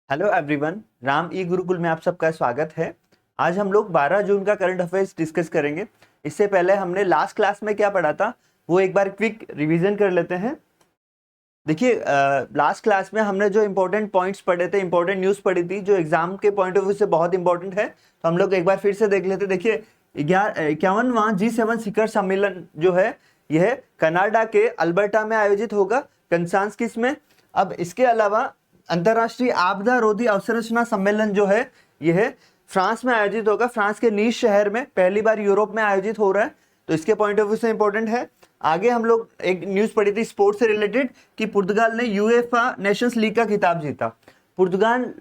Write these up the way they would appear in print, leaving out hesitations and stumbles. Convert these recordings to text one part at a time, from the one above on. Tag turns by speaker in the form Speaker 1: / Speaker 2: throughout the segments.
Speaker 1: Hello everyone, Ram ई गुरुकुल में आप सबका स्वागत है। आज हम लोग 12 जून का करंट अफेयर्स डिस्कस करेंगे। इससे पहले हमने लास्ट क्लास में क्या पढ़ा था वो एक बार क्विक रिवीजन कर लेते हैं। देखिए, लास्ट क्लास में हमने जो इंपॉर्टेंट पॉइंट्स पढ़े थे, इंपॉर्टेंट न्यूज़ पढ़ी थी जो एग्जाम के पॉइंट ऑफ व्यू से बहुत इंपॉर्टेंट है, तो हम लोग एक बार फिर से देख लेते। देखिए, 51वां G7 शिखर सम्मेलन जो है यह कनाडा के अल्बर्टा में आयोजित होगा, कंसांस्किस में। अब इसके अलावा अंतर्राष्ट्रीय आपदा रोधी अवसंरचना सम्मेलन जो है यह फ्रांस में आयोजित होगा, फ्रांस के नीस शहर में, पहली बार यूरोप में आयोजित हो रहा है, तो इसके पॉइंट ऑफ व्यू से इंपॉर्टेंट है। आगे हम लोग एक न्यूज पढ़ी थी स्पोर्ट्स से रिलेटेड कि पुर्तगाल ने यूएफा नेशंस लीग का खिताब जीता। पुर्तगाल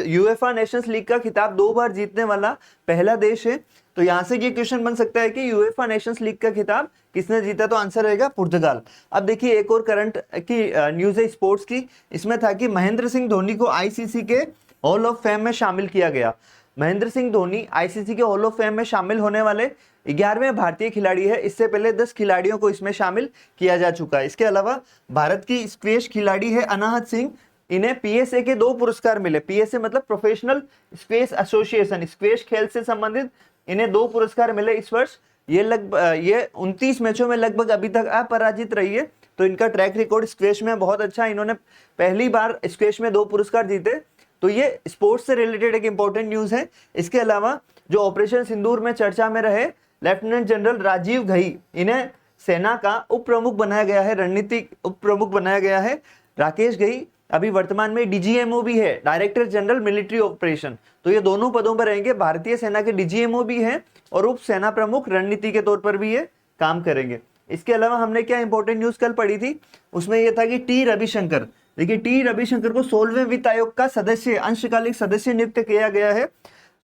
Speaker 1: यूएफा नेशंस लीग का खिताब 2 बार जीतने वाला पहला देश है। तो यहां से ये क्वेश्चन बन सकता है कि यूएफा नेशंस लीग का खिताब किसने जीता, तो आंसर रहेगा पुर्तगाल। अब देखिए, एक और करंट की न्यूज है स्पोर्ट्स की। इसमें था कि महेंद्र सिंह धोनी को आईसीसी के हॉल ऑफ फेम में शामिल किया गया। महेंद्र सिंह धोनी आईसीसी के हॉल ऑफ फेम में शामिल होने वाले 11वें भारतीय खिलाड़ी है। इससे पहले 10 खिलाड़ियों को इसमें शामिल किया जा चुका है। इसके अलावा भारत की स्क्वैश खिलाड़ी है अनाहत सिंह, इन्हें पीएसए के 2 पुरस्कार मिले। पीएसए मतलब प्रोफेशनल स्क्वैश एसोसिएशन, स्क्वैश खेल से संबंधित इन्हें 2 पुरस्कार मिले इस वर्ष। ये 29 मैचों में लगभग अभी तक अपराजित रही है, तो इनका ट्रैक रिकॉर्ड स्क्वैश में बहुत अच्छा। इन्होंने पहली बार स्क्वैश में 2 पुरस्कार जीते। तो ये स्पोर्ट्स से रिलेटेड एक इंपॉर्टेंट न्यूज है। इसके अलावा जो ऑपरेशन सिंदूर में चर्चा में रहे लेफ्टिनेंट जनरल राजीव घई, इन्हें सेना का उप प्रमुख बनाया गया है, रणनीतिक उप प्रमुख बनाया गया है। राकेश घई अभी वर्तमान में डीजीएमओ भी है, डायरेक्टर जनरल मिलिट्री ऑपरेशन। तो ये दोनों पदों पर रहेंगे। भारतीय सेना के डीजीएमओ भी हैं और उप सेना प्रमुख रणनीति के तौर पर भी ये काम करेंगे। इसके अलावा हमने क्या इंपॉर्टेंट न्यूज कल पढ़ी थी, उसमें यह था कि टी रविशंकर, देखिए टी रविशंकर को 16वें वित्त आयोग का सदस्य, अंशकालिक सदस्य नियुक्त किया गया है।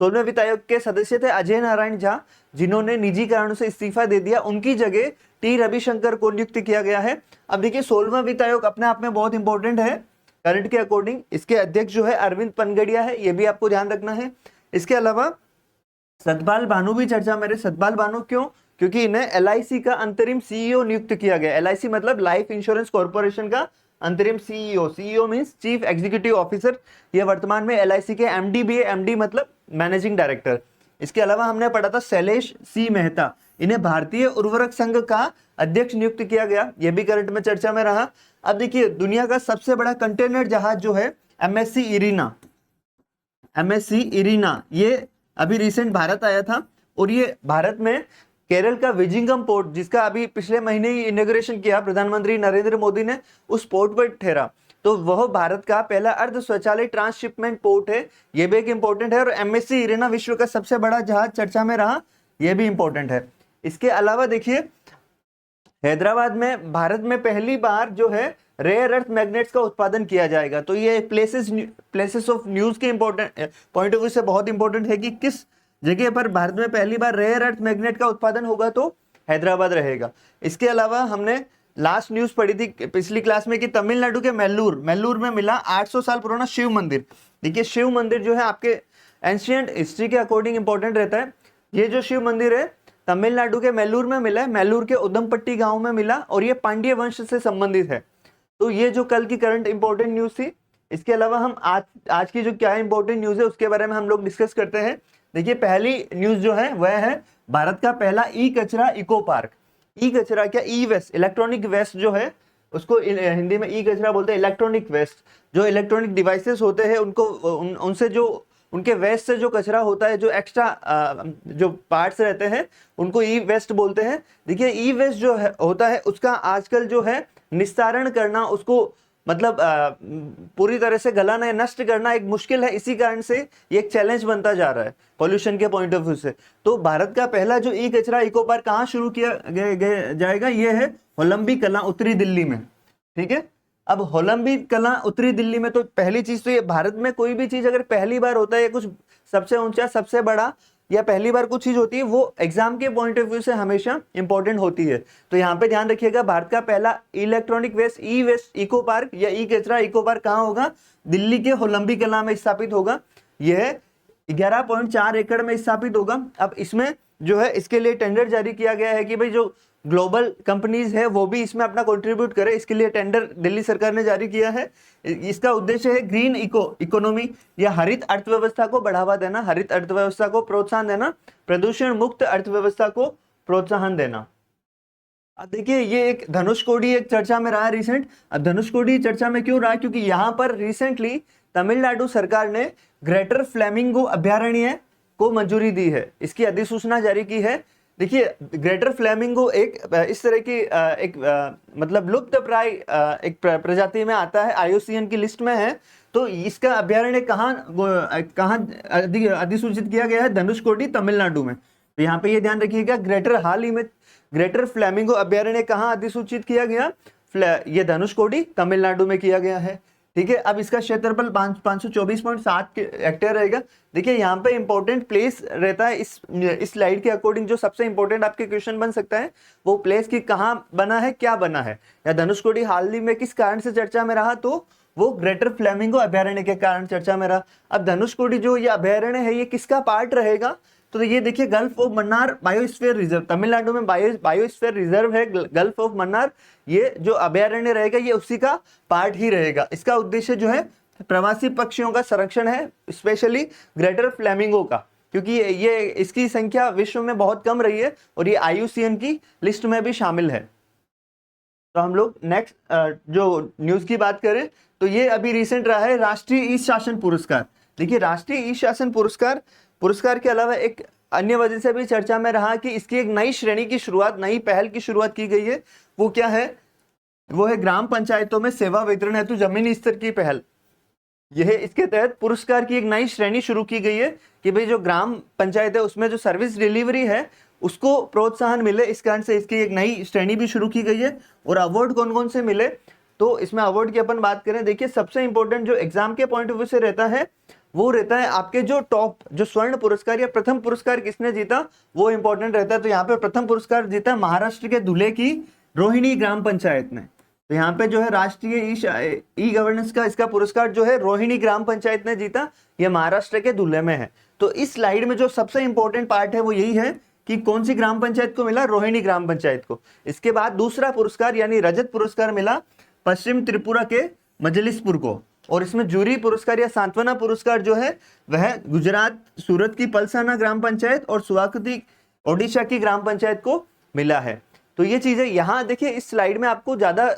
Speaker 1: 16वें वित्त आयोग के सदस्य थे अजय नारायण झा, जिन्होंने निजी कारणों से इस्तीफा दे दिया। उनकी जगह टी रविशंकर को नियुक्त किया गया है। अब देखिए, 16वां वित्त आयोग अपने आप में बहुत इंपॉर्टेंट है करंट के अकॉर्डिंग। इसके अध्यक्ष जो है अरविंद पनगड़िया है, ये भी आपको ध्यान रखना है। इसके अलावा सतपाल भानु भी चर्चा में रहे। सतपाल भानु क्यों? क्योंकि इन्हें एलआईसी का अंतरिम सीईओ नियुक्त किया गया। एलआईसी मतलब लाइफ इंश्योरेंस कॉर्पोरेशन का अंतरिम CEO. CEO means chief executive officer. ये वर्तमान में एलआईसी के एमडी भी है, एमडी मतलब मैनेजिंग डायरेक्टर। इसके अलावा हमने पढ़ा था शैलेश सी मेहता, इन्हें भारतीय उर्वरक संघ का अध्यक्ष नियुक्त किया गया। यह भी करंट में चर्चा में रहा। अब देखिए, दुनिया का सबसे बड़ा कंटेनर जहाज जो है एमएससी इरिना, एमएससी इरिना, ये अभी रिसेंट भारत आया था। और ये भारत में केरल का विजिंगम पोर्ट, जिसका अभी पिछले महीने ही इनॉग्रेशन किया प्रधानमंत्री नरेंद्र मोदी ने, उस पोर्ट पर ठहरा। तो वह भारत का पहला अर्ध स्वचालित ट्रांसशिपमेंट पोर्ट है। यह भी एक इंपॉर्टेंट है। और एमएससी इरिना विश्व का सबसे बड़ा जहाज चर्चा में रहा, यह भी इंपॉर्टेंट है। इसके अलावा देखिए, हैदराबाद में भारत में पहली बार जो है रेयर अर्थ मैग्नेट्स का उत्पादन किया जाएगा। तो ये प्लेसेस ऑफ न्यूज के इंपॉर्टेंट पॉइंट ऑफ व्यू से बहुत इंपॉर्टेंट है कि किस जगह पर भारत में पहली बार रेयर अर्थ मैग्नेट का उत्पादन होगा, तो हैदराबाद रहेगा। इसके अलावा हमने लास्ट न्यूज पढ़ी थी पिछली क्लास में कि तमिलनाडु के मेल्लूर में मिला 800 साल पुराना शिव मंदिर। देखिए, शिव मंदिर जो है आपके एंशिएंट हिस्ट्री के अकॉर्डिंग इंपॉर्टेंट रहता है। ये जो शिव मंदिर है तमिलनाडु के मेल्लूर में मिला है, मेल्लूर के उदमपट्टी गांव में मिला, और ये पांड्य वंश से संबंधित है। तो ये जो कल की करंट इंपॉर्टेंट न्यूज थी। इसके अलावा हम आज की जो क्या इंपॉर्टेंट न्यूज है उसके बारे में हम लोग डिस्कस करते हैं। देखिए, पहली न्यूज जो है वह है भारत का पहला ई कचरा इको पार्क। ई कचरा क्या, ई वेस्ट, इलेक्ट्रॉनिक वेस्ट जो है उसको हिंदी में ई कचरा बोलते हैं। इलेक्ट्रॉनिक वेस्ट, जो इलेक्ट्रॉनिक डिवाइसेस होते हैं उनको उनसे जो उनके वेस्ट से जो कचरा होता है, जो एक्स्ट्रा जो पार्ट्स रहते हैं, उनको ई वेस्ट बोलते हैं। देखिए, ई वेस्ट जो है होता है उसका आजकल जो है निस्तारण करना, उसको मतलब पूरी तरह से गलाना या नष्ट करना एक मुश्किल है। इसी कारण से ये एक चैलेंज बनता जा रहा है पॉल्यूशन के पॉइंट ऑफ व्यू से। तो भारत का पहला जो ई कचरा इको पार्क कहाँ शुरू किया जाएगा, ये है होलंबी कला, उत्तरी दिल्ली में। ठीक है। अब होलंबी कला उत्तरी दिल्ली में, तो पहली चीज तो ये, भारत में कोई भी चीज अगर पहली बार होता है, कुछ सबसे ऊंचा, सबसे बड़ा, या पहली बार कुछ चीज होती है, वो एग्जाम के पॉइंट ऑफ व्यू से हमेशा इंपॉर्टेंट होती है। तो यहाँ पे ध्यान रखिएगा, भारत का पहला इलेक्ट्रॉनिक वेस्ट ई वेस्ट इको पार्क या ई कचरा इको पार्क कहाँ होगा, दिल्ली के होलंबी कला में स्थापित होगा। यह 11.4 एकड़ में स्थापित होगा। अब इसमें जो है इसके लिए टेंडर जारी किया गया है कि भाई जो ग्लोबल कंपनीज है वो भी इसमें अपना कंट्रीब्यूट करे। इसके लिए टेंडर दिल्ली सरकार ने जारी किया है। इसका उद्देश्य है ग्रीन इकोनॉमी या हरित अर्थव्यवस्था को बढ़ावा देना, हरित अर्थव्यवस्था को प्रोत्साहन देना, प्रदूषण मुक्त अर्थव्यवस्था को प्रोत्साहन देना। अब देखिए ये एक धनुषकोडी एक चर्चा में रहा है रिसेंट। अब धनुषकोडी चर्चा में क्यों रहा, क्योंकि यहाँ पर रिसेंटली तमिलनाडु सरकार ने ग्रेटर फ्लेमिंगो अभयारण्य को मंजूरी दी है, इसकी अधिसूचना जारी की है। देखिए ग्रेटर फ्लेमिंगो एक इस तरह की मतलब लुप्त प्राय एक प्रजाति में आता है, IUCN की लिस्ट में है। तो इसका अभयारण्य कहाँ अधिसूचित किया गया है, धनुषकोडी तमिलनाडु में। तो यहाँ पे ये ध्यान रखिएगा, हाल ही में ग्रेटर फ्लेमिंगो अभयारण्य कहाँ अधिसूचित किया गया, ये धनुषकोडी तमिलनाडु में किया गया है। ठीक है, अब इसका क्षेत्रफल 524.7 हेक्टेयर रहेगा। देखिए यहाँ पे इंपॉर्टेंट प्लेस रहता है इस स्लाइड के अकॉर्डिंग, जो सबसे इंपॉर्टेंट आपके क्वेश्चन बन सकता है वो प्लेस की कहाँ बना है, क्या बना है, या धनुषकोडी हाल ही में किस कारण से चर्चा में रहा, तो वो ग्रेटर फ्लेमिंगो अभयारण्य के कारण चर्चा में रहा। अब धनुषकोडी जो ये अभयारण्य है ये किसका पार्ट रहेगा, तो ये देखिए gulf of Mannar biosphere reserve, Tamil Nadu में बायोस्फीयर रिजर्व है गल्फ ऑफ मन्नार। ये जो अभयारण्य रहेगा ये उसी का पार्ट ही रहेगा। इसका उद्देश्य जो है प्रवासी पक्षियों का संरक्षण है, स्पेशली ग्रेटर फ्लेमिंगो का, क्योंकि ये इसकी संख्या विश्व में बहुत कम रही है और ये IUCN की लिस्ट में भी शामिल है। तो हम लोग नेक्स्ट जो न्यूज की बात करें तो ये अभी रिसेंट रहा है राष्ट्रीय ई शासन पुरस्कार। देखिए राष्ट्रीय ई शासन पुरस्कार के अलावा एक अन्य वजह से भी चर्चा में रहा कि इसकी एक नई श्रेणी की शुरुआत, नई पहल की शुरुआत की गई है। वो क्या है, वो है ग्राम पंचायतों में सेवा वितरण हेतु जमीनी स्तर की पहल। यह इसके तहत पुरस्कार की एक नई श्रेणी शुरू की गई है कि भाई जो ग्राम पंचायत है उसमें जो सर्विस डिलीवरी है उसको प्रोत्साहन मिले, इस कारण से इसकी एक नई श्रेणी भी शुरू की गई है। और अवार्ड कौन कौन से मिले, तो इसमें अवार्ड की अपन बात करें, देखिए सबसे इंपॉर्टेंट जो एग्जाम के पॉइंट ऑफ व्यू से रहता है वो रहता है आपके जो टॉप जो स्वर्ण पुरस्कार या प्रथम पुरस्कार किसने जीता वो इंपॉर्टेंट रहता है। तो यहाँ पे प्रथम पुरस्कार जीता महाराष्ट्र के धुले की रोहिणी ग्राम पंचायत ने। तो यहाँ पे जो है राष्ट्रीय ई गवर्नेंस का इसका पुरस्कार जो है रोहिणी ग्राम पंचायत ने जीता, ये महाराष्ट्र के धुले में है। तो इस स्लाइड में जो सबसे इंपॉर्टेंट पार्ट है वो यही है कि कौन सी ग्राम पंचायत को मिला, रोहिणी ग्राम पंचायत को। इसके बाद दूसरा पुरस्कार यानी रजत पुरस्कार मिला पश्चिम त्रिपुरा के मजलिसपुर को, और इसमें जूरी पुरस्कार या सांत्वना पुरस्कार जो है वह गुजरात सूरत की पलसाना ग्राम पंचायत और सुवाकुती ओडिशा की ग्राम पंचायत को मिला है। तो ये चीजें यहाँ देखिए इस स्लाइड में आपको ज्यादा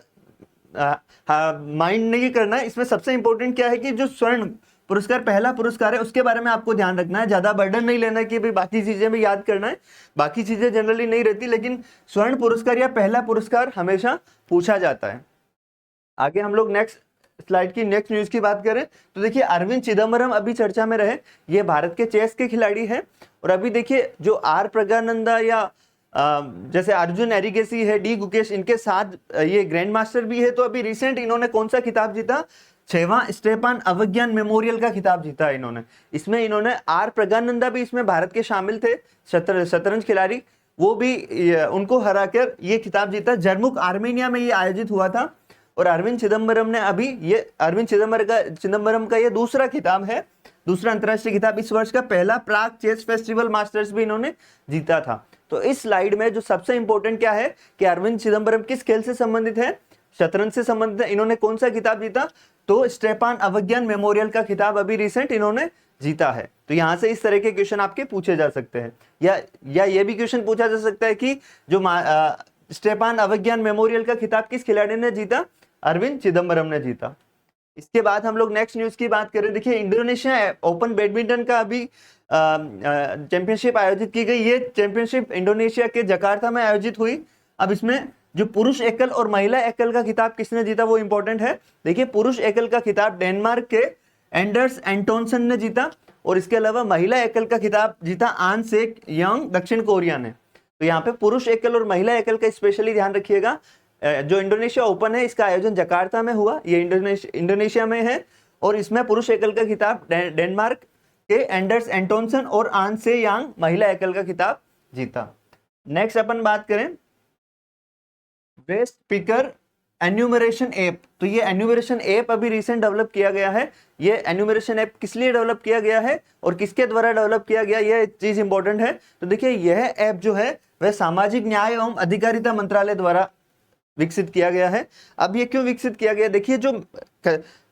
Speaker 1: माइंड नहीं करना है। इसमें सबसे इंपॉर्टेंट क्या है कि जो स्वर्ण पुरस्कार पहला पुरस्कार है उसके बारे में आपको ध्यान रखना है, ज्यादा बर्डन नहीं लेना है कि भाई बाकी चीजें भी याद करना है, बाकी चीजें जनरली नहीं रहती, लेकिन स्वर्ण पुरस्कार या पहला पुरस्कार हमेशा पूछा जाता है। आगे हम लोग नेक्स्ट स्लाइड की नेक्स्ट न्यूज की बात करें तो देखिए अरविंद चिदम्बरम अभी चर्चा में रहे। ये भारत के चेस के खिलाड़ी हैं और अभी देखिए जो आर प्रज्ञानंदा या जैसे अर्जुन एरिगेसी है, डी गुकेश, इनके साथ ये ग्रैंड मास्टर भी है। तो अभी रिसेंट इन्होंने कौन सा खिताब जीता, 6वां स्टेपान अवज्ञान मेमोरियल का खिताब जीता इन्होंने। इसमें इन्होंने आर प्रज्ञानंदा भी इसमें भारत के शामिल थे, शतरंज खिलाड़ी, वो भी उनको हराकर ये खिताब जीता। जर्मुक आर्मेनिया में ये आयोजित हुआ था और अरविंद चिदम्बरम ने अभी ये अरविंद चिदम्बरम का ये दूसरा खिताब है, दूसरा अंतरराष्ट्रीय खिताब। इस वर्ष का पहला प्राग चेस फेस्टिवल मास्टर्स भी इन्होंने जीता था। तो इस स्लाइड में जो सबसे इंपॉर्टेंट क्या है कि अरविंद चिदम्बरम किस खेल से संबंधित है, शतरंज से संबंधित है। इन्होंने कौन सा खिताब जीता, तो स्टेपान अवज्ञान मेमोरियल का खिताब अभी रिसेंट इन्होंने जीता है। तो यहाँ से इस तरह के क्वेश्चन आपके पूछे जा सकते हैं, या ये भी क्वेश्चन पूछा जा सकता है कि जो स्टेपान अवज्ञान मेमोरियल का खिताब किस खिलाड़ी ने जीता, अरविंद चिदम्बरम ने जीता। इसके बाद हम लोग नेक्स्ट न्यूज की बात करें, देखिए इंडोनेशिया ओपन बैडमिंटन का अभी चैंपियनशिप आयोजित की गई। ये चैंपियनशिप इंडोनेशिया के जकार्ता में आयोजित हुई। अब इसमें जो पुरुष एकल और महिला एकल का खिताब किसने जीता वो इंपॉर्टेंट है। देखिए पुरुष एकल का खिताब डेनमार्क के एंडर्स एंटोनसन ने जीता और इसके अलावा महिला एकल का खिताब जीता आन सेक यंग दक्षिण कोरिया ने। तो यहाँ पे पुरुष एकल और महिला एकल का स्पेशली ध्यान रखिएगा। जो इंडोनेशिया ओपन है इसका आयोजन जकार्ता में हुआ, ये इंडोनेशिया में है और इसमें पुरुष एकल का खिताब डेनमार्क के एंडर्स एंटोनसन और आन से यांग महिला एकल का खिताब जीता। नेक्स्ट अपन बात करें वेस्ट पिकर एन्यूमरेशन ऐप। तो ये एन्यूमरेशन ऐप अभी रिसेंट डेवलप किया गया है। ये एन्यूमरेशन ऐप किस लिए डेवलप किया गया है और किसके द्वारा डेवलप किया गया, ये चीज इंपॉर्टेंट है। तो देखिए यह ऐप जो है वह सामाजिक न्याय एवं अधिकारिता मंत्रालय द्वारा विकसित किया गया है। अब ये क्यों विकसित किया गया, देखिए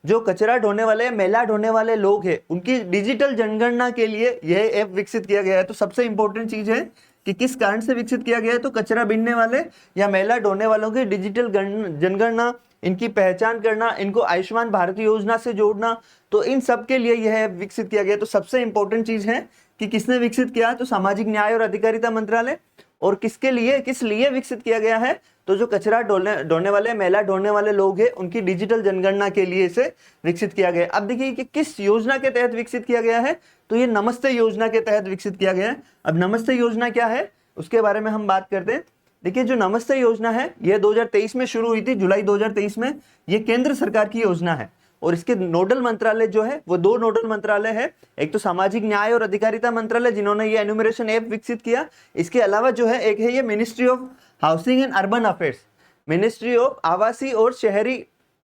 Speaker 1: जो कचरा ढोने वाले, मैला ढोने वाले लोग हैं, उनकी डिजिटल जनगणना के लिए यह ऐप विकसित किया गया है। तो सबसे इंपॉर्टेंट चीज है कि किस कारण से विकसित किया गया है, तो कचरा बीनने वाले या मैला ढोने वालों की डिजिटल जनगणना, इनकी पहचान करना, इनको आयुष्मान भारत योजना से जोड़ना, तो इन सब के लिए यह ऐप विकसित किया गया। तो सबसे इंपॉर्टेंट चीज है कि किसने विकसित किया, तो सामाजिक न्याय और अधिकारिता मंत्रालय। और किस लिए विकसित किया गया है, तो जो कचरा ढोने वाले, मैला ढोने वाले लोग हैं, उनकी डिजिटल जनगणना के लिए इसे विकसित किया गया। अब देखिए कि किस योजना के तहत विकसित किया गया है, तो ये नमस्ते योजना के तहत विकसित किया गया है। अब नमस्ते योजना क्या है उसके बारे में हम बात करते हैं। देखिए जो नमस्ते योजना है यह 2023 में शुरू हुई थी, जुलाई 2023 में। ये केंद्र सरकार की योजना है और इसके नोडल मंत्रालय जो है वो 2 नोडल मंत्रालय है। एक तो सामाजिक न्याय और अधिकारिता मंत्रालय जिन्होंने ये एन्यूमरेशन ऐप विकसित किया। इसके अलावा जो है एक है ये ministry of housing and urban affairs, ministry of आवासीय और शहरी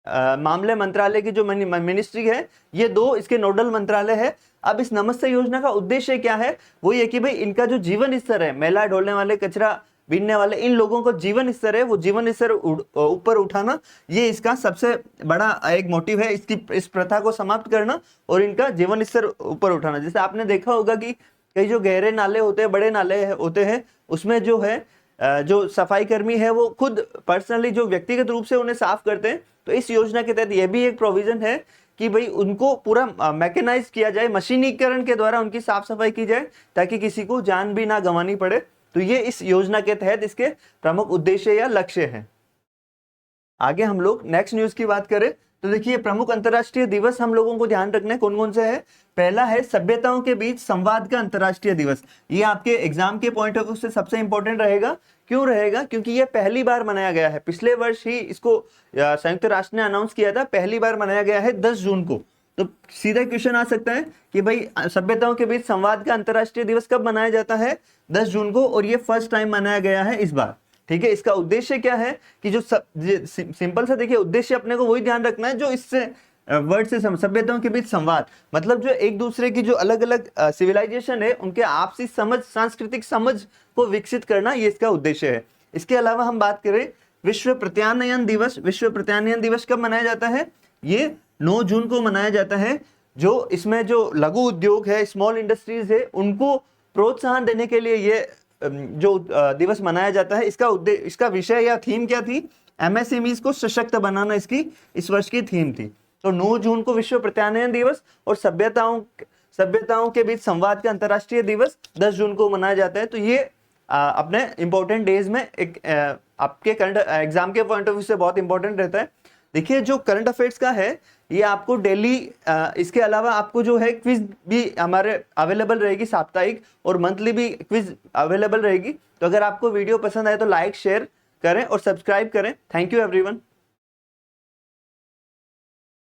Speaker 1: मामले मंत्रालय की जो मिनिस्ट्री है, ये 2 इसके नोडल मंत्रालय है। अब इस नमस्ते योजना का उद्देश्य क्या है, वो ये कि भाई इनका जो जीवन स्तर है, मैला ढोलने वाले, कचरा बीनने वाले, इन लोगों को जीवन स्तर है, वो जीवन स्तर ऊपर उठाना, ये इसका सबसे बड़ा एक मोटिव है। इस प्रथा को समाप्त करना और इनका जीवन स्तर ऊपर उठाना। जैसे आपने देखा होगा कि कई जो गहरे नाले होते हैं, बड़े नाले होते हैं, उसमें जो है जो सफाई कर्मी है वो खुद पर्सनली जो व्यक्तिगत रूप से उन्हें साफ करते हैं। तो इस योजना के तहत यह भी एक प्रोविजन है कि भाई उनको पूरा मैकेनाइज किया जाए, मशीनीकरण के द्वारा उनकी साफ सफाई की जाए, ताकि किसी को जान भी ना गंवानी पड़े। तो ये इस योजना के तहत इसके प्रमुख उद्देश्य या लक्ष्य हैं। आगे हम लोग नेक्स्ट न्यूज की बात करें तो देखिए प्रमुख अंतर्राष्ट्रीय दिवस हम लोगों को ध्यान रखना है कौन कौन से है। पहला है सभ्यताओं के बीच संवाद का अंतर्राष्ट्रीय दिवस। ये आपके एग्जाम के पॉइंट ऑफ व्यू से सबसे इंपॉर्टेंट रहेगा। क्यों रहेगा, क्योंकि ये पहली बार मनाया गया है। पिछले वर्ष ही इसको संयुक्त राष्ट्र ने अनाउंस किया था, पहली बार मनाया गया है 10 जून को। तो सीधा क्वेश्चन आ सकता है कि भाई सभ्यताओं के बीच संवाद का अंतर्राष्ट्रीय दिवस कब मनाया जाता है, 10 जून को, और ये फर्स्ट टाइम मनाया गया है इस बार। ठीक है, इसका उद्देश्य क्या है कि जो सिंपल सा देखिए उद्देश्य अपने को वही ध्यान रखना है जो इससे वर्ड से सभ्यताओं के बीच संवाद, मतलब जो एक दूसरे की जो अलग अलग सिविलाइजेशन है उनके आपसी समझ, सांस्कृतिक समझ को विकसित करना, ये इसका उद्देश्य है। इसके अलावा हम बात करें विश्व प्रत्यानयन दिवस। विश्व प्रत्यानयन दिवस कब मनाया जाता है, ये 9 जून को मनाया जाता है। जो इसमें जो लघु उद्योग है, स्मॉल इंडस्ट्रीज है, उनको प्रोत्साहन देने के लिए ये जो दिवस मनाया जाता है। इसका विषय या थीम क्या थी, एमएसएमईज को सशक्त बनाना, इसकी इस वर्ष की थीम थी। तो 9 जून को विश्व प्रत्यानयन दिवस और सभ्यताओं के बीच संवाद का अंतर्राष्ट्रीय दिवस 10 जून को मनाया जाता है। तो ये अपने इंपॉर्टेंट डेज में एक आपके करंट एग्जाम के पॉइंट ऑफ व्यू से बहुत इंपॉर्टेंट रहता है। देखिए जो करंट अफेयर्स का है ये आपको डेली, इसके अलावा आपको जो है क्विज भी हमारे अवेलेबल रहेगी, साप्ताहिक और मंथली भी क्विज अवेलेबल रहेगी। तो अगर आपको वीडियो पसंद आए तो लाइक शेयर करें और सब्सक्राइब करें। Thank you everyone.